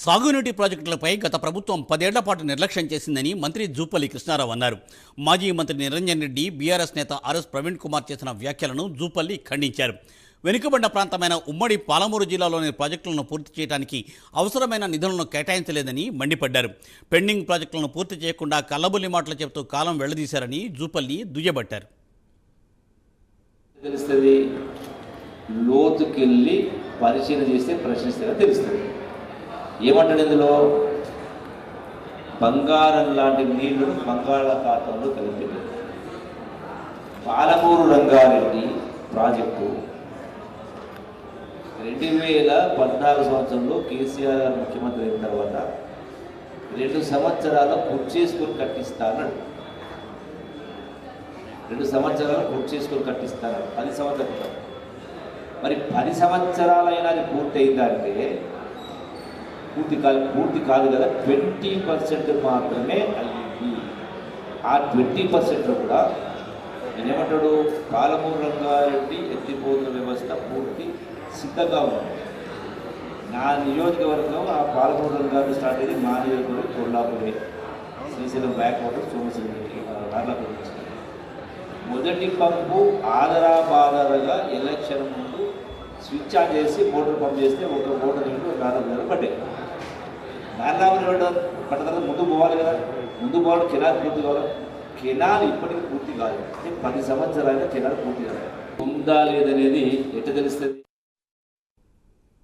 సాగునీటి ప్రాజెక్టులపై గత ప్రభుత్వం 10 ఏళ్ల పాటు నిర్లక్ష్యం చేసిందని మంత్రి జూపల్లి కృష్ణారావు అన్నారు. మాజీ మంత్రి నిరంజన్ రెడ్డి, బీఆర్ఎస్ నేత ఆర్ఎస్ ప్రవీణ్ కుమార్ చేసిన వ్యాఖ్యలను జూపల్లి ఖండించారు. వెనుకబడిన ప్రాంతమైన ఉమ్మడి పాలమూరు జిల్లాలోని ప్రాజెక్టులను పూర్తి చేయడానికి అవసరమైన నిధులను కేటాయించలేదని మండిపడ్డారు. పెండింగ్ ప్రాజెక్టులను పూర్తి చేయకుండా కల్లబుల్లి మాటలు చెబుతూ కాలం వెళ్లదీశారని జూపల్లి దుయ్యబట్టారు. లోతుకెళ్ళి పరిశీలన చేస్తే ప్రశ్నిస్తే తెలుస్తుంది. ఏమంటాడు ఇందులో? బంగారం లాంటి నీళ్లను బంగాళాఖాతంలో కలిపింది. పాలమూరు రంగారెడ్డి ప్రాజెక్టు 2014 సంవత్సరంలో కేసీఆర్ గారు ముఖ్యమంత్రి అయిన తర్వాత 2 సంవత్సరాలు పూర్తి చేసుకొని కట్టిస్తానడు. 2 సంవత్సరాలు పూర్తి చేసుకొని కట్టిస్తానడు. 10 సంవత్సరాలు. మరి 10 సంవత్సరాలైనా అది పూర్తయిందంటే పూర్తి కాదు కదా. 20% మాత్రమే అయ్యింది. ఆ 20%లో కూడా నేనేమంటాడు, పాలమూరు రంగారెడ్డి ఎత్తిపోతుల వ్యవస్థ పూర్తి సిద్ధంగా ఉంది. నా నియోజకవర్గం ఆ పాలమూరు రంగారెడ్డి స్టార్ట్ అయ్యింది. మా నియోజకవర్గం కొల్లాపురే, శ్రీశైలం బ్యాక్ వాటర్, సోమశిల నార్లాపూర్ నుంచి. మొదటి పంపు ఆదరాబాదరగా ఎలక్షన్ ముందు స్విచ్ ఆన్ చేసి మోటార్ పంప్ చేస్తే ఒక మోటార్ నీళ్ళు 4 నెలలు పడ్డాయి. 4 నెలలు పడ్డ తర్వాత ముందు పోవాలి కదా. ముందు పోవాలి, కెనాల్ పూర్తి కావాలి. కెనాల్ ఇప్పటికీ పూర్తి కాదు. 10 సంవత్సరాలైనా కెనాల్ పూర్తి కాదు. ఉందా లేదనేది ఎట్లా తెలుస్తుంది?